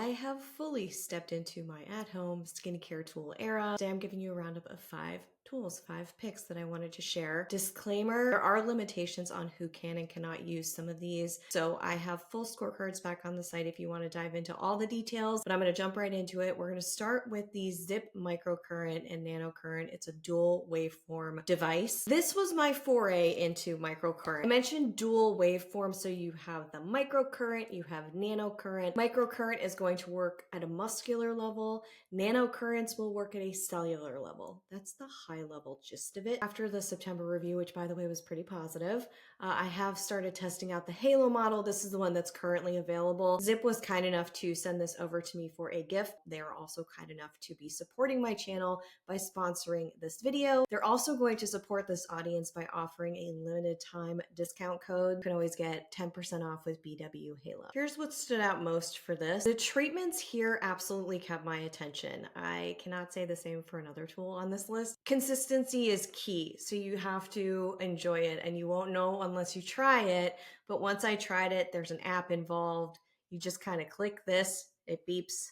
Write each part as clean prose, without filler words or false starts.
I have fully stepped into my at-home skincare tool era. Today I'm giving you a roundup of 5 tools, 5 picks that I wanted to share. Disclaimer, there are limitations on who can and cannot use some of these. So I have full scorecards back on the site if you want to dive into all the details, but I'm going to jump right into it. We're going to start with the Ziip microcurrent and nanocurrent. It's a dual waveform device. This was my foray into microcurrent. I mentioned dual waveform, so you have the microcurrent, you have nanocurrent. Microcurrent is going to work at a muscular level. Nanocurrents will work at a cellular level. That's the high level gist of it. After the September review, which by the way was pretty positive, I have started testing out the Halo model. This is the one that's currently available. Ziip was kind enough to send this over to me for a gift. They are also kind enough to be supporting my channel by sponsoring this video. They're also going to support this audience by offering a limited time discount code. You can always get 10% off with BW Halo. Here's what stood out most for this. The treatments here absolutely kept my attention. I cannot say the same for another tool on this list. Consistency is key, so you have to enjoy it, and you won't know unless you try it. But once I tried it, there's an app involved. You just kind of click this, it beeps,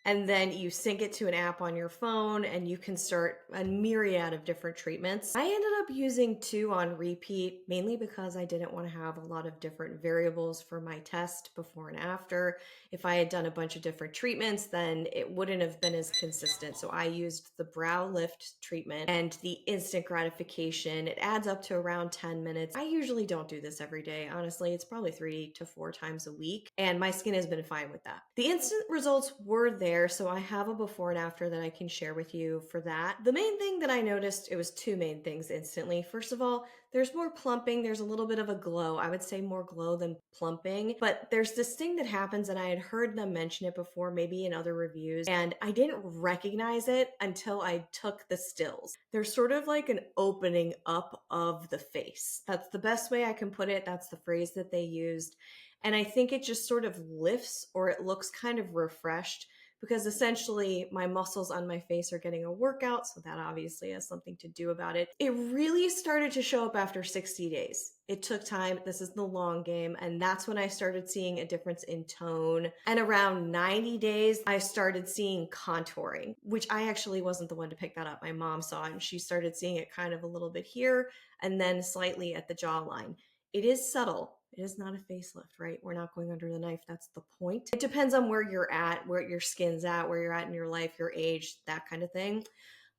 and then you sync it to an app on your phone and you can start a myriad of different treatments. I ended up using 2 on repeat, mainly because I didn't want to have a lot of different variables for my test before and after. If I had done a bunch of different treatments, then it wouldn't have been as consistent. So I used the brow lift treatment and the instant gratification. It adds up to around 10 minutes. I usually don't do this every day. Honestly, it's probably 3 to 4 times a week, and my skin has been fine with that. The instant results were there. So I have a before and after that I can share with you for that. The main thing that I noticed, it was 2 main things instantly. First of all, there's more plumping. There's a little bit of a glow. I would say more glow than plumping, but there's this thing that happens, and I had heard them mention it before, maybe in other reviews, and I didn't recognize it until I took the stills. There's sort of like an opening up of the face. That's the best way I can put it. That's the phrase that they used. And I think it just sort of lifts, or it looks kind of refreshed, because essentially my muscles on my face are getting a workout, so that obviously has something to do about it. It really started to show up after 60 days. It took time. This is the long game, and that's when I started seeing a difference in tone. And around 90 days, I started seeing contouring, which I actually wasn't the one to pick that up. My mom saw it, and she started seeing it kind of a little bit here and then slightly at the jawline. It is subtle. It is not a facelift, right? We're not going under the knife. That's the point. It depends on where you're at, where your skin's at, where you're at in your life, your age, that kind of thing.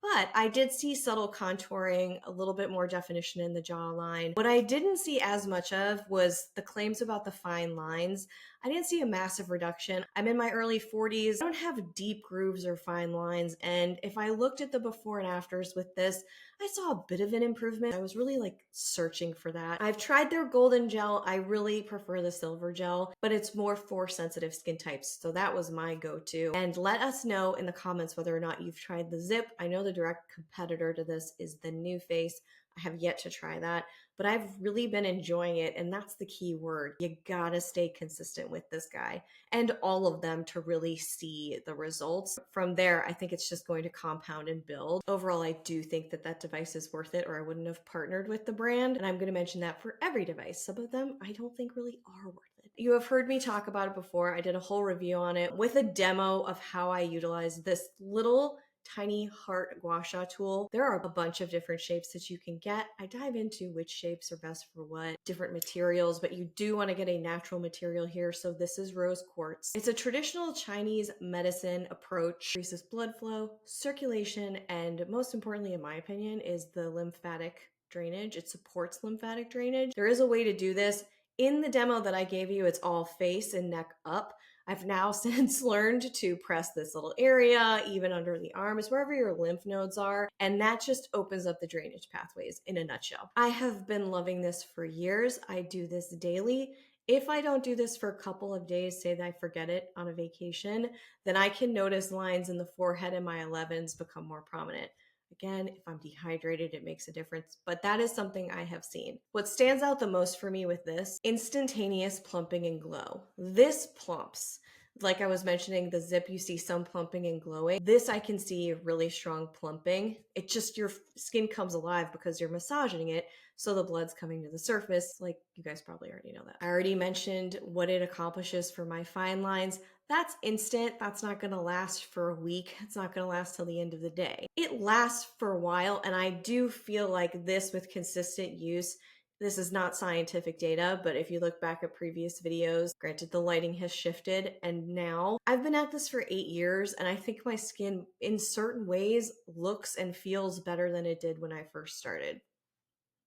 But I did see subtle contouring, a little bit more definition in the jawline. What I didn't see as much of was the claims about the fine lines. I didn't see a massive reduction. I'm in my early 40s. I don't have deep grooves or fine lines. And if I looked at the before and afters with this, I saw a bit of an improvement. I was really like searching for that. I've tried their golden gel. I really prefer the silver gel, but it's more for sensitive skin types. So that was my go-to. And let us know in the comments whether or not you've tried the Ziip. I know the direct competitor to this is the NuFace. I have yet to try that, but I've really been enjoying it, and that's the key word. You gotta stay consistent with this guy and all of them to really see the results. From there, I think it's just going to compound and build. Overall, I do think that that device is worth it, or I wouldn't have partnered with the brand, and I'm going to mention that for every device. Some of them I don't think really are worth it. You have heard me talk about it before. I did a whole review on it with a demo of how I utilize this little tiny heart gua sha tool. There are a bunch of different shapes that you can get. I dive into which shapes are best for what, different materials, but you do want to get a natural material here. So this is rose quartz. It's a traditional Chinese medicine approach. Increases blood flow, circulation, and most importantly, in my opinion, is the lymphatic drainage. It supports lymphatic drainage. There is a way to do this. In the demo that I gave you, it's all face and neck up. I've now since learned to press this little area, even under the arms, wherever your lymph nodes are, and that just opens up the drainage pathways in a nutshell. I have been loving this for years. I do this daily. If I don't do this for a couple of days, say that I forget it on a vacation, then I can notice lines in the forehead and my 11s become more prominent. Again, if I'm dehydrated, it makes a difference, but that is something I have seen. What stands out the most for me with this, instantaneous plumping and glow. This plumps. Like I was mentioning, the Ziip, you see some plumping and glowing. This I can see really strong plumping. It just, your skin comes alive because you're massaging it, so the blood's coming to the surface. Like you guys probably already know that. I already mentioned what it accomplishes for my fine lines. That's instant. That's not going to last for a week. It's not going to last till the end of the day. It lasts for a while, and I do feel like this with consistent use, this is not scientific data, but if you look back at previous videos, granted the lighting has shifted, and now I've been at this for 8 years, and I think my skin in certain ways looks and feels better than it did when I first started.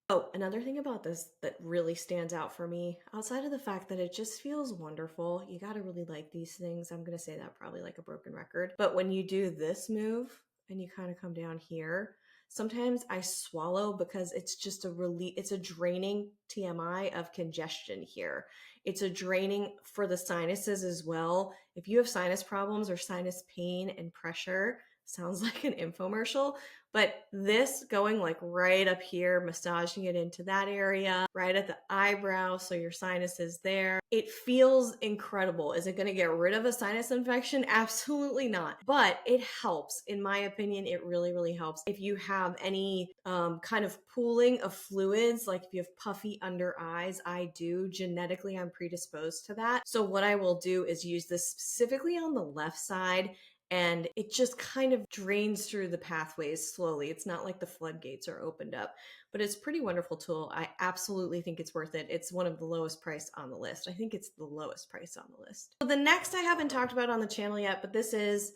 Oh, another thing about this that really stands out for me, outside of the fact that it just feels wonderful, you gotta really like these things. I'm gonna say that probably like a broken record. But when you do this move and you kind of come down here, sometimes I swallow because it's just a relief, it's a draining TMI of congestion here. It's a draining for the sinuses as well. If you have sinus problems or sinus pain and pressure, sounds like an infomercial, but this going like right up here, massaging it into that area, right at the eyebrow, so your sinus is there. It feels incredible. Is it going to get rid of a sinus infection? Absolutely not. But it helps. In my opinion, it really, really helps. If you have any kind of pooling of fluids, like if you have puffy under eyes, I do. Genetically, I'm predisposed to that. So what I will do is use this specifically on the left side, and it just kind of drains through the pathways slowly. It's not like the floodgates are opened up, but it's a pretty wonderful tool. I absolutely think it's worth it. It's one of the lowest price on the list. I think it's the lowest price on the list. So the next I haven't talked about on the channel yet, but this is,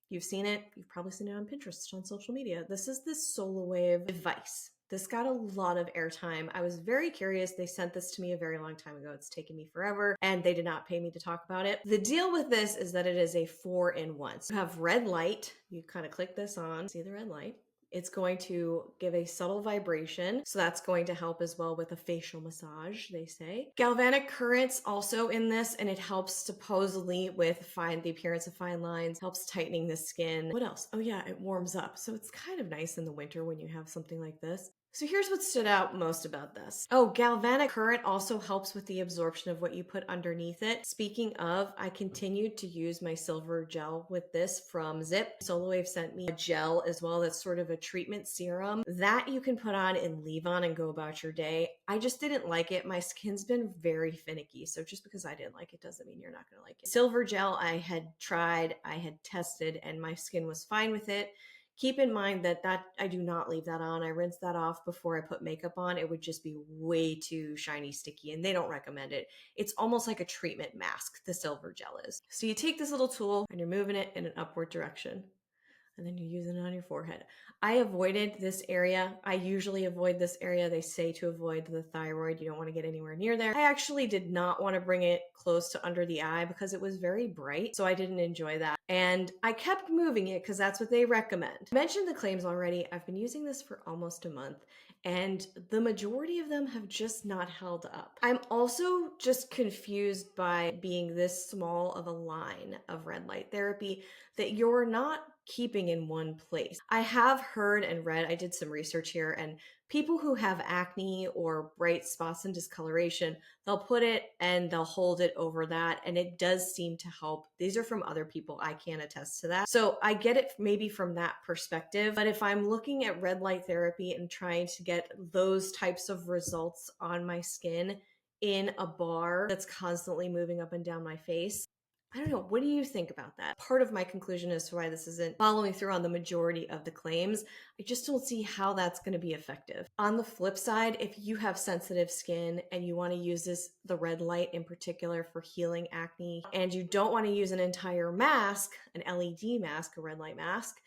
you've seen it, you've probably seen it on Pinterest, on social media. This is this Solawave device. This got a lot of airtime. I was very curious. They sent this to me a very long time ago. It's taken me forever, and they did not pay me to talk about it. The deal with this is that it is a 4-in-1. So you have red light. You kind of click this on, see the red light. It's going to give a subtle vibration, so that's going to help as well with a facial massage, they say. Galvanic currents also in this, and it helps supposedly with the appearance of fine lines, helps tightening the skin. What else? Oh yeah, it warms up. So it's kind of nice in the winter when you have something like this. So here's what stood out most about this. Oh, galvanic current also helps with the absorption of what you put underneath it. Speaking of, I continued to use my silver gel with this from Ziip. Solawave sent me a gel as well that's sort of a treatment serum that you can put on and leave on and go about your day. I just didn't like it. My skin's been very finicky, so just because I didn't like it doesn't mean you're not gonna like it. Silver gel I had tried, I had tested, and my skin was fine with it. Keep in mind that I do not leave that on. I rinse that off before I put makeup on. It would just be way too shiny, sticky, and they don't recommend it. It's almost like a treatment mask, the silver gel is. So you take this little tool and you're moving it in an upward direction, and then you're using it on your forehead. I avoided this area. I usually avoid this area. They say to avoid the thyroid. You don't want to get anywhere near there. I actually did not want to bring it close to under the eye because it was very bright, so I didn't enjoy that. And I kept moving it because that's what they recommend. I mentioned the claims already. I've been using this for almost a month, and the majority of them have just not held up. I'm also just confused by being this small of a line of red light therapy that you're not keeping in one place. I have heard and read, I did some research here, and people who have acne or bright spots and discoloration, they'll put it and they'll hold it over that, and it does seem to help. These are from other people. I can't attest to that. So I get it maybe from that perspective, but if I'm looking at red light therapy and trying to get those types of results on my skin in a bar that's constantly moving up and down my face, I don't know. What do you think about that? Part of my conclusion as to why this isn't following through on the majority of the claims, I just don't see how that's going to be effective. On the flip side, if you have sensitive skin and you want to use the red light in particular for healing acne, and you don't want to use an entire mask, an LED mask, a red light mask,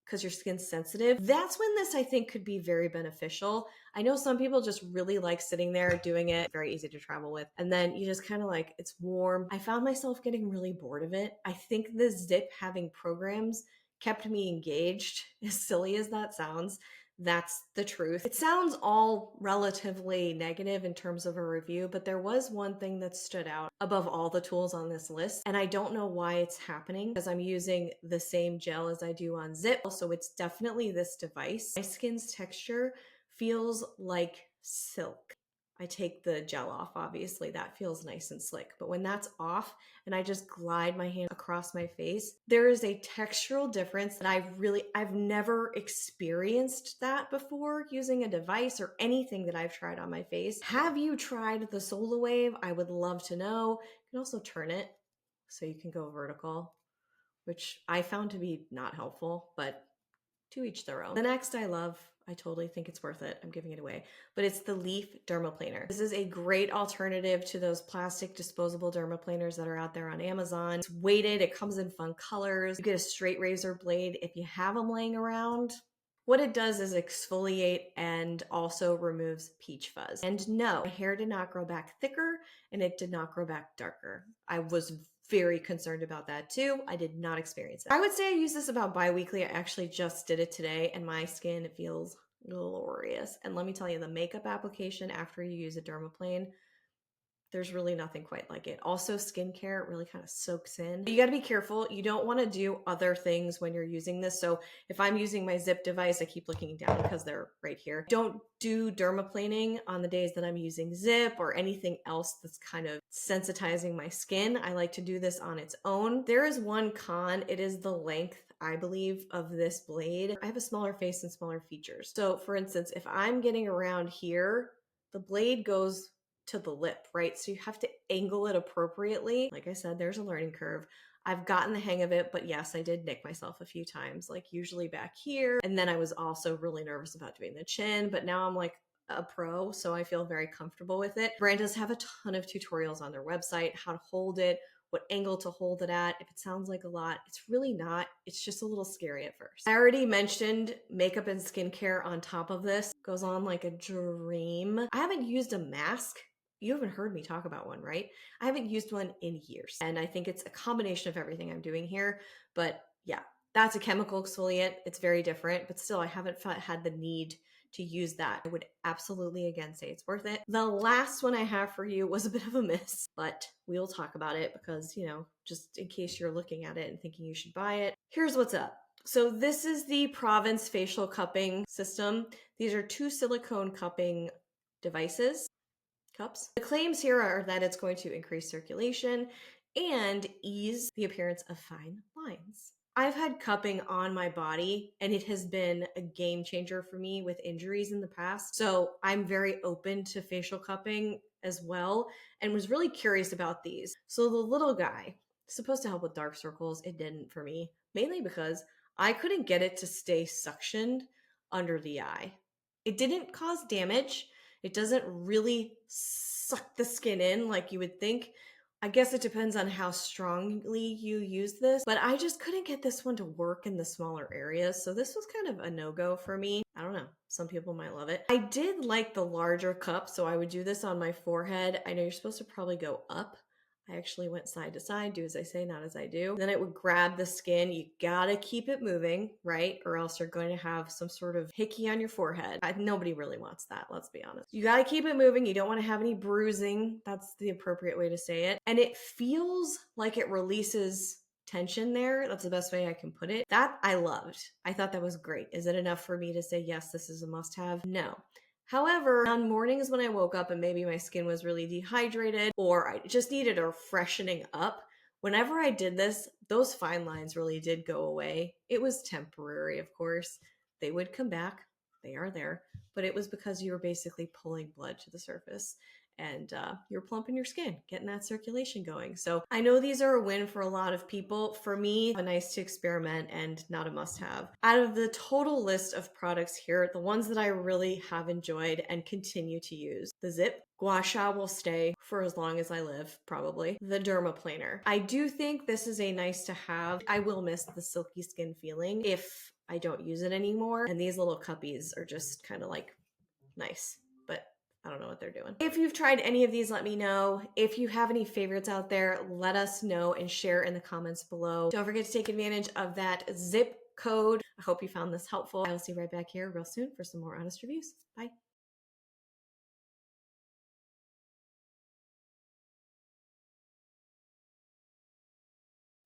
because your skin's sensitive, that's when this I think could be very beneficial. I know some people just really like sitting there doing it, very easy to travel with, and then you just kind of like, it's warm. I found myself getting really bored of it. I think the Ziip having programs kept me engaged, as silly as that sounds. That's the truth. It sounds all relatively negative in terms of a review, but there was one thing that stood out above all the tools on this list, and I don't know why it's happening because I'm using the same gel as I do on Ziip, so it's definitely this device. My skin's texture feels like silk. I take the gel off, obviously, that feels nice and slick. But when that's off and I just glide my hand across my face, there is a textural difference that I've never experienced that before using a device or anything that I've tried on my face. Have you tried the Solawave? I would love to know. You can also turn it so you can go vertical, which I found to be not helpful, but to each their own. The next I love, I totally think it's worth it. I'm giving it away, but it's the Leaf dermaplaner. This is a great alternative to those plastic disposable dermaplaners that are out there on Amazon. It's weighted, it comes in fun colors. You get a straight razor blade if you have them laying around. What it does is exfoliate and also removes peach fuzz. And no, my hair did not grow back thicker and it did not grow back darker. I was very concerned about that too. I did not experience that. I would say I use this about bi-weekly. I actually just did it today and my skin feels glorious. And let me tell you, the makeup application after you use a dermaplane, there's really nothing quite like it. Also, skincare really kind of soaks in. You got to be careful. You don't want to do other things when you're using this. So if I'm using my Ziip device, I keep looking down because they're right here. Don't do dermaplaning on the days that I'm using Ziip or anything else that's kind of sensitizing my skin. I like to do this on its own. There is one con. It is the length, I believe, of this blade. I have a smaller face and smaller features. So for instance, if I'm getting around here, the blade goes to the lip, right? So you have to angle it appropriately. Like I said, there's a learning curve. I've gotten the hang of it, but yes, I did nick myself a few times, like usually back here. And then I was also really nervous about doing the chin, but now I'm like a pro, so I feel very comfortable with it. Brand does have a ton of tutorials on their website, how to hold it, what angle to hold it at. If it sounds like a lot, it's really not. It's just a little scary at first. I already mentioned makeup and skincare on top of this. Goes on like a dream. I haven't used a mask. You haven't heard me talk about one, right? I haven't used one in years. And I think it's a combination of everything I'm doing here. But yeah, that's a chemical exfoliant. It's very different, but still I haven't had the need to use that. I would absolutely again say it's worth it. The last one I have for you was a bit of a miss, but we'll talk about it because, you know, just in case you're looking at it and thinking you should buy it. Here's what's up. So this is the Province facial cupping system. These are 2 silicone cupping devices. Cups. The claims here are that it's going to increase circulation and ease the appearance of fine lines. I've had cupping on my body and it has been a game changer for me with injuries in the past. So I'm very open to facial cupping as well and was really curious about these. So the little guy, supposed to help with dark circles, it didn't for me, mainly because I couldn't get it to stay suctioned under the eye. It didn't cause damage. It doesn't really suck the skin in like you would think. I guess it depends on how strongly you use this, but I just couldn't get this one to work in the smaller areas. So this was kind of a no-go for me. I don't know. Some people might love it. I did like the larger cup, so I would do this on my forehead. I know you're supposed to probably go up. I actually went side to side, do as I say, not as I do. Then it would grab the skin. You gotta keep it moving, right? Or else you're going to have some sort of hickey on your forehead. Nobody really wants that, let's be honest. You gotta keep it moving. You don't want to have any bruising. That's the appropriate way to say it. And it feels like it releases tension there. That's the best way I can put it. That I loved. I thought that was great. Is it enough for me to say, yes, this is a must-have? No. However, on mornings when I woke up and maybe my skin was really dehydrated or I just needed a freshening up, whenever I did this, those fine lines really did go away. It was temporary, of course. They would come back. They are there. But it was because you were basically pulling blood to the surface and you're plumping your skin, getting that circulation going. So I know these are a win for a lot of people. For me, nice to experiment and not a must-have. Out of the total list of products here, the ones that I really have enjoyed and continue to use, the Ziip, Gua Sha will stay for as long as I live, probably. The dermaplaner. I do think this is a nice to have. I will miss the silky skin feeling if I don't use it anymore. And these little cuppies are just kind of like nice, but I don't know what they're doing. If you've tried any of these, let me know. If you have any favorites out there, let us know and share in the comments below. Don't forget to take advantage of that Ziip code. I hope you found this helpful. I will see you right back here real soon for some more honest reviews. Bye.